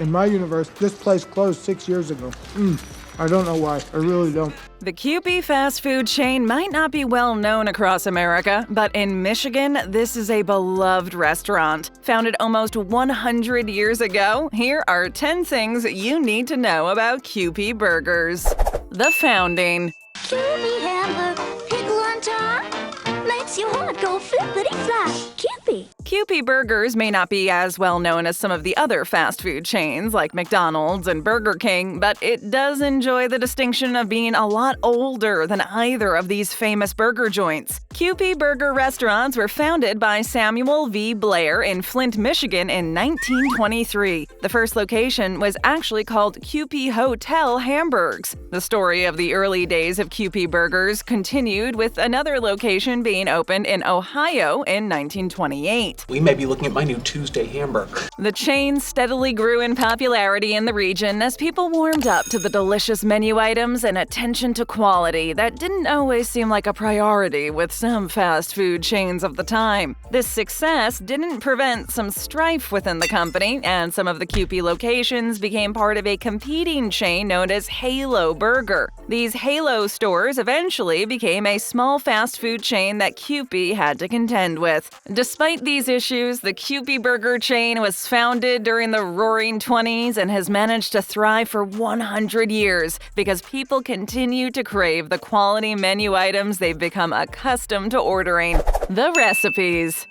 in my universe, this place closed 6 years ago. I don't know why. I really don't. The Kewpee fast food chain might not be well known across America, but in Michigan, this is a beloved restaurant. Founded almost 100 years ago, here are 10 things you need to know about Kewpee Burgers. The founding. Kewpee Hamburger, pickle on top, makes your heart go flippity-flop. Kewpee. Kewpee Burgers may not be as well known as some of the other fast food chains like McDonald's and Burger King, but it does enjoy the distinction of being a lot older than either of these famous burger joints. Kewpee Burger restaurants were founded by Samuel V. Blair in Flint, Michigan in 1923. The first location was actually called Kewpee Hotel Hamburgers. The story of the early days of Kewpee Burgers continued with another location being opened in Ohio in 1928. We may be looking at my new Tuesday hamburger. The chain steadily grew in popularity in the region as people warmed up to the delicious menu items and attention to quality that didn't always seem like a priority with some fast food chains of the time. This success didn't prevent some strife within the company, and some of the Kewpee locations became part of a competing chain known as Halo Burger. These Halo stores eventually became a small fast food chain that Kewpee had to contend with. Despite these issues, the Kewpee Burger chain was founded during the Roaring '20s and has managed to thrive for 100 years because people continue to crave the quality menu items they've become accustomed to ordering. The recipes.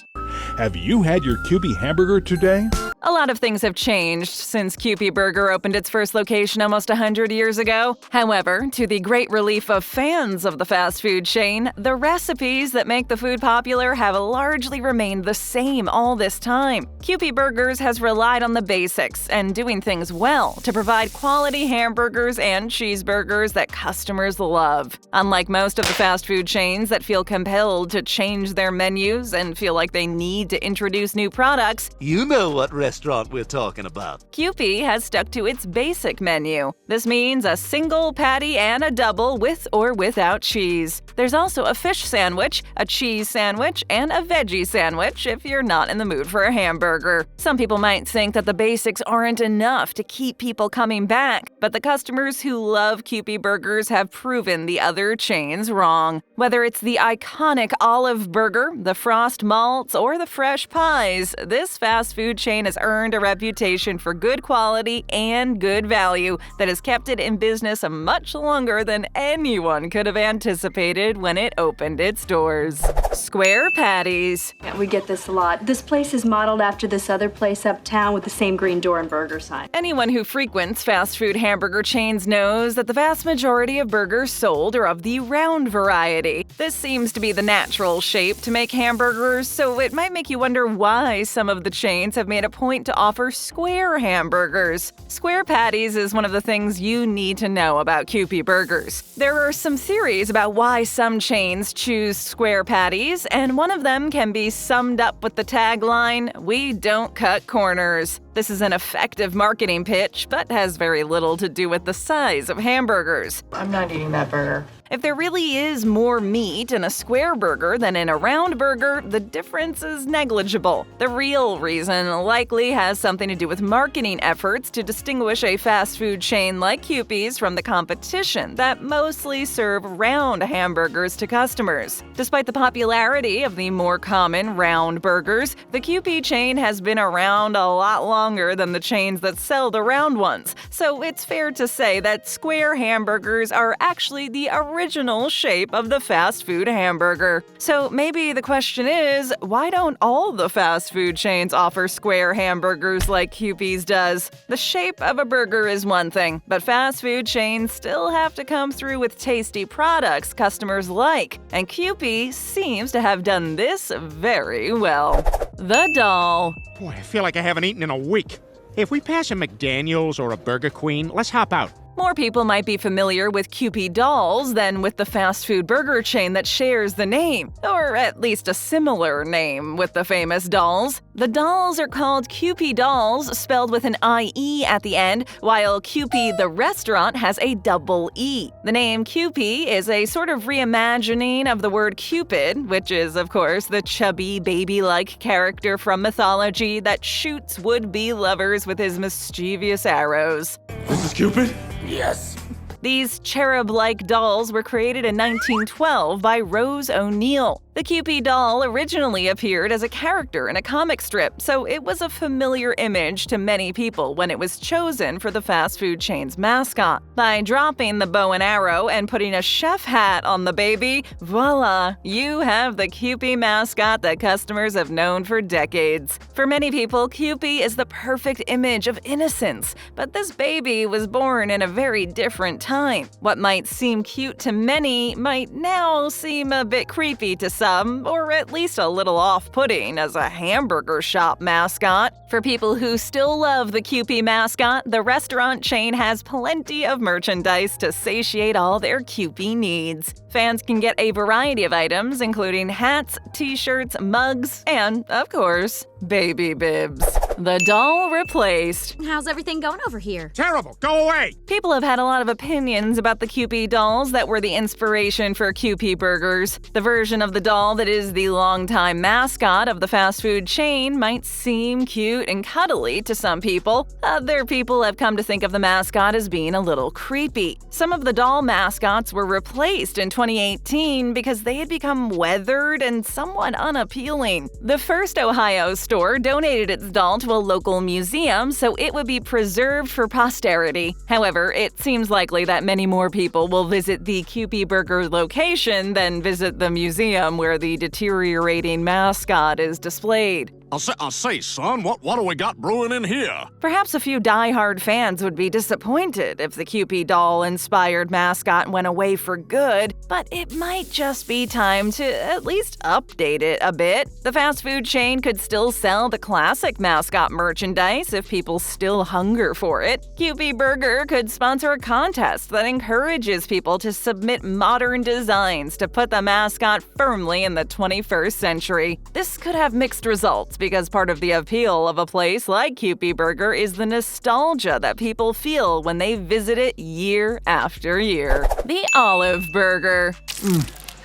Have you had your Kewpee Hamburger today? A lot of things have changed since Kewpee Burger opened its first location almost 100 years ago. However, to the great relief of fans of the fast food chain, the recipes that make the food popular have largely remained the same all this time. Kewpee Burgers has relied on the basics and doing things well to provide quality hamburgers and cheeseburgers that customers love. Unlike most of the fast food chains that feel compelled to change their menus and feel like they need to introduce new products, you know what restaurant we're talking about. Kewpee has stuck to its basic menu. This means a single patty and a double with or without cheese. There's also a fish sandwich, a cheese sandwich, and a veggie sandwich if you're not in the mood for a hamburger. Some people might think that the basics aren't enough to keep people coming back, but the customers who love Kewpee Burgers have proven the other chains wrong. Whether it's the iconic olive burger, the frost malts, or the fresh pies, this fast food chain has earned a reputation for good quality and good value that has kept it in business much longer than anyone could have anticipated when it opened its doors. Square patties. Yeah, we get this a lot. This place is modeled after this other place uptown with the same green door and burger sign. Anyone who frequents fast food hamburger chains knows that the vast majority of burgers sold are of the round variety. This seems to be the natural shape to make hamburgers, so it might make you wonder why some of the chains have made a point to offer square hamburgers. Square patties is one of the things you need to know about Kewpee Burgers. There are some theories about why some chains choose square patties, and one of them can be summed up with the tagline, "We don't cut corners." This is an effective marketing pitch, but has very little to do with the size of hamburgers. I'm not eating that burger. If there really is more meat in a square burger than in a round burger, the difference is negligible. The real reason likely has something to do with marketing efforts to distinguish a fast food chain like Kewpee's from the competition that mostly serve round hamburgers to customers. Despite the popularity of the more common round burgers, the Kewpee chain has been around a lot longer than the chains that sell the round ones, so it's fair to say that square hamburgers are actually the original shape of the fast food hamburger. So maybe the question is, why don't all the fast food chains offer square hamburgers like Kewpee's does? The shape of a burger is one thing, but fast food chains still have to come through with tasty products customers like, and Kewpee seems to have done this very well. The doll. Boy, I feel like I haven't eaten in a week. Hey, if we pass a McDaniel's or a Burger Queen, let's hop out. More people might be familiar with Kewpee dolls than with the fast food burger chain that shares the name, or at least a similar name with the famous dolls. The dolls are called Kewpee dolls, spelled with an IE at the end, while Kewpee the restaurant has a double E. The name Kewpee is a sort of reimagining of the word Cupid, which is, of course, the chubby, baby-like character from mythology that shoots would-be lovers with his mischievous arrows. This is Cupid? Yes. These cherub-like dolls were created in 1912 by Rose O'Neal. The Kewpee doll originally appeared as a character in a comic strip, so it was a familiar image to many people when it was chosen for the fast food chain's mascot. By dropping the bow and arrow and putting a chef hat on the baby, voila, you have the Kewpee mascot that customers have known for decades. For many people, Kewpee is the perfect image of innocence, but this baby was born in a very different time. What might seem cute to many might now seem a bit creepy to some, or at least a little off-putting as a hamburger shop mascot. For people who still love the Kewpee mascot, the restaurant chain has plenty of merchandise to satiate all their Kewpee needs. Fans can get a variety of items, including hats, t-shirts, mugs, and, of course, baby bibs. The doll replaced. How's everything going over here? Terrible! Go away! People have had a lot of opinions about the Kewpee dolls that were the inspiration for Kewpee Burgers. The version of the doll that is the longtime mascot of the fast food chain might seem cute and cuddly to some people. Other people have come to think of the mascot as being a little creepy. Some of the doll mascots were replaced in 2018 because they had become weathered and somewhat unappealing. The first Ohio store donated its doll to a local museum so it would be preserved for posterity. However, it seems likely that many more people will visit the Kewpee Burger location than visit the museum where the deteriorating mascot is displayed. I'll say, son, what do we got brewing in here? Perhaps a few die-hard fans would be disappointed if the Kewpee doll-inspired mascot went away for good, but it might just be time to at least update it a bit. The fast food chain could still sell the classic mascot merchandise if people still hunger for it. Kewpee Burger could sponsor a contest that encourages people to submit modern designs to put the mascot firmly in the 21st century. This could have mixed results, because part of the appeal of a place like Kewpee Burger is the nostalgia that people feel when they visit it year after year. The Olive Burger.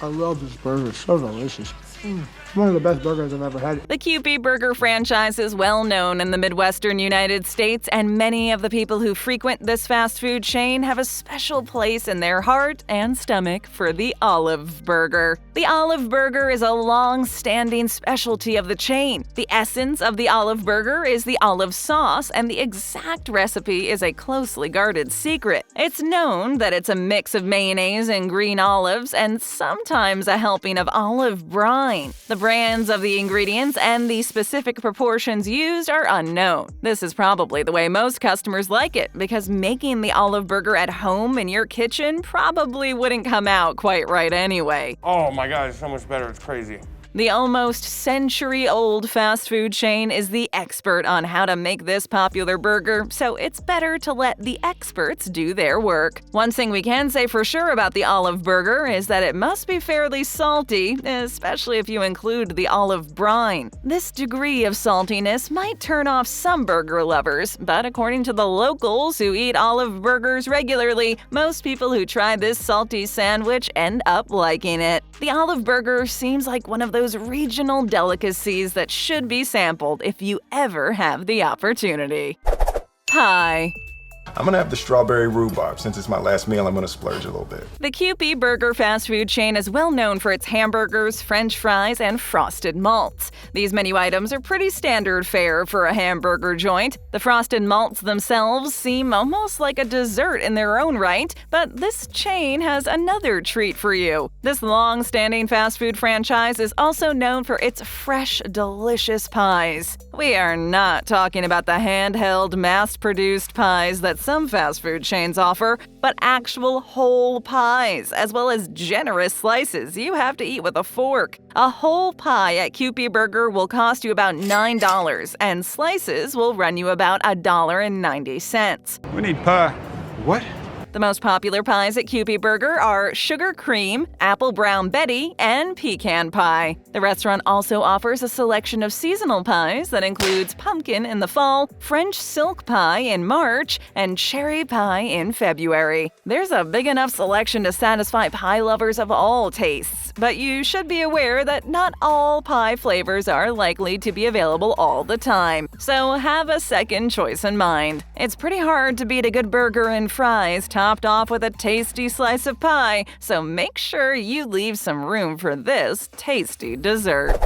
I love this burger. It's so delicious. One of the best burgers I've ever had. The Kewpee Burger franchise is well known in the Midwestern United States, and many of the people who frequent this fast food chain have a special place in their heart and stomach for the Olive Burger. The Olive Burger is a long-standing specialty of the chain. The essence of the Olive Burger is the olive sauce, and the exact recipe is a closely guarded secret. It's known that it's a mix of mayonnaise and green olives, and sometimes a helping of olive brine. The brands of the ingredients and the specific proportions used are unknown. This is probably the way most customers like it, because making the Olive Burger at home in your kitchen probably wouldn't come out quite right anyway. Oh my God, it's so much better, it's crazy. The almost century-old fast food chain is the expert on how to make this popular burger, so it's better to let the experts do their work. One thing we can say for sure about the Olive Burger is that it must be fairly salty, especially if you include the olive brine. This degree of saltiness might turn off some burger lovers, but according to the locals who eat Olive Burgers regularly, most people who try this salty sandwich end up liking it. The Olive Burger seems like one of those regional delicacies that should be sampled if you ever have the opportunity. Pie. I'm gonna have the strawberry rhubarb. Since it's my last meal, I'm gonna splurge a little bit. The Kewpee Burger fast food chain is well known for its hamburgers, french fries, and frosted malts. These menu items are pretty standard fare for a hamburger joint. The frosted malts themselves seem almost like a dessert in their own right, but this chain has another treat for you. This long-standing fast food franchise is also known for its fresh, delicious pies. We are not talking about the handheld, mass-produced pies that some fast food chains offer, but actual whole pies, as well as generous slices you have to eat with a fork. A whole pie at Kewpee Burger will cost you about $9, and slices will run you about $1.90. We need pie. What? The most popular pies at Kewpee Burger are sugar cream, apple brown Betty, and pecan pie. The restaurant also offers a selection of seasonal pies that includes pumpkin in the fall, French silk pie in March, and cherry pie in February. There's a big enough selection to satisfy pie lovers of all tastes, but you should be aware that not all pie flavors are likely to be available all the time, so have a second choice in mind. It's pretty hard to beat a good burger and fries topped off with a tasty slice of pie, so make sure you leave some room for this tasty dessert.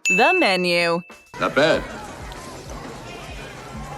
The menu. Not bad.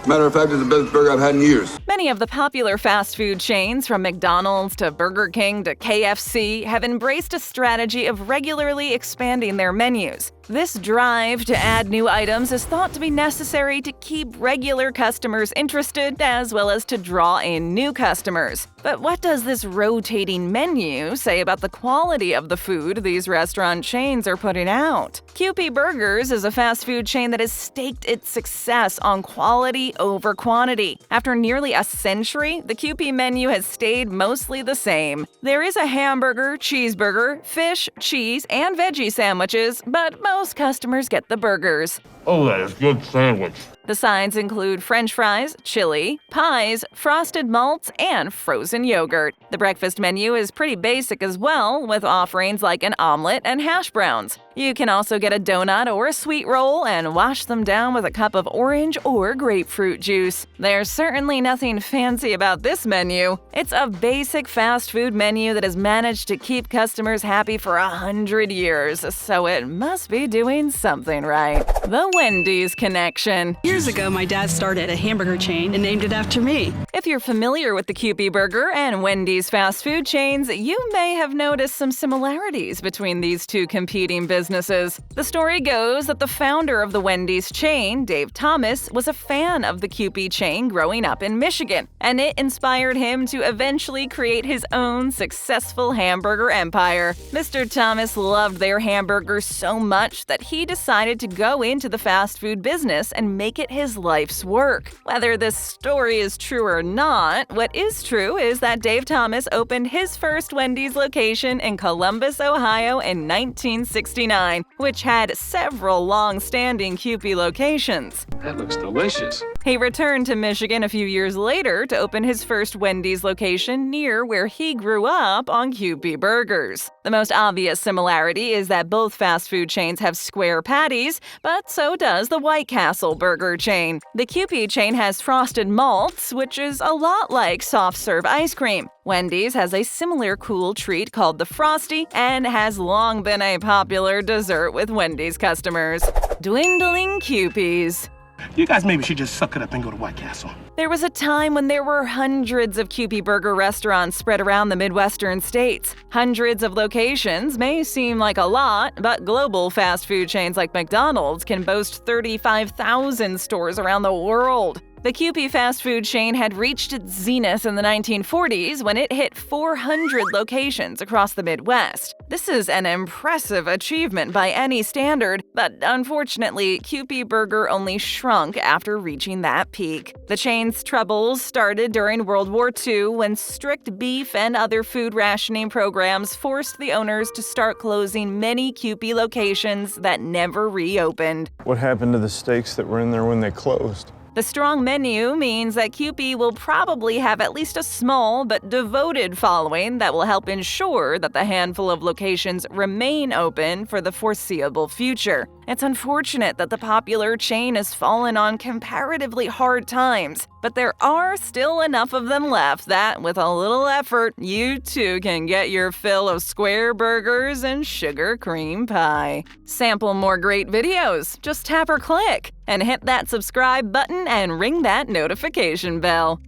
Matter of fact, it's the best burger I've had in years. Many of the popular fast food chains, from McDonald's to Burger King to KFC, have embraced a strategy of regularly expanding their menus. This drive to add new items is thought to be necessary to keep regular customers interested, as well as to draw in new customers. But what does this rotating menu say about the quality of the food these restaurant chains are putting out? Kewpee Burgers is a fast food chain that has staked its success on quality over quantity. After nearly a century, the Kewpee menu has stayed mostly the same. There is a hamburger, cheeseburger, fish, cheese, and veggie sandwiches, but most customers get the burgers. Oh, that is good sandwich. The sides include French fries, chili, pies, frosted malts, and frozen yogurt. The breakfast menu is pretty basic as well, with offerings like an omelet and hash browns. You can also get a donut or a sweet roll and wash them down with a cup of orange or grapefruit juice. There's certainly nothing fancy about this menu. It's a basic fast food menu that has managed to keep customers happy for 100 years, so it must be doing something right. The Wendy's connection. Years ago, my dad started a hamburger chain and named it after me. If you're familiar with the Kewpee Burger and Wendy's fast food chains, you may have noticed some similarities between these two competing businesses. The story goes that the founder of the Wendy's chain, Dave Thomas, was a fan of the Kewpee chain growing up in Michigan, and it inspired him to eventually create his own successful hamburger empire. Mr. Thomas loved their hamburgers so much that he decided to go into the fast food business and make it his life's work. Whether this story is true or not, what is true is that Dave Thomas opened his first Wendy's location in Columbus, Ohio in 1969, which had several long-standing Kewpee locations. That looks delicious. He returned to Michigan a few years later to open his first Wendy's location near where he grew up on Kewpee Burgers. The most obvious similarity is that both fast food chains have square patties, but so does the White Castle burger chain. The Kewpee chain has frosted malts, which is a lot like soft-serve ice cream. Wendy's has a similar cool treat called the Frosty and has long been a popular dessert with Wendy's customers. Dwindling Kewpees. You guys maybe should just suck it up and go to White Castle. There was a time when there were hundreds of Kewpee Burger restaurants spread around the Midwestern states. Hundreds of locations may seem like a lot, but global fast food chains like McDonald's can boast 35,000 stores around the world. The Kewpee fast food chain had reached its zenith in the 1940s when it hit 400 locations across the Midwest. This is an impressive achievement by any standard, but unfortunately, Kewpee Burger only shrunk after reaching that peak. The chain's troubles started during World War II when strict beef and other food rationing programs forced the owners to start closing many Kewpee locations that never reopened. What happened to the steaks that were in there when they closed? The strong menu means that Kewpee will probably have at least a small but devoted following that will help ensure that the handful of locations remain open for the foreseeable future. It's unfortunate that the popular chain has fallen on comparatively hard times, but there are still enough of them left that, with a little effort, you too can get your fill of square burgers and sugar cream pie. Sample more great videos. Just tap or click and hit that subscribe button and ring that notification bell.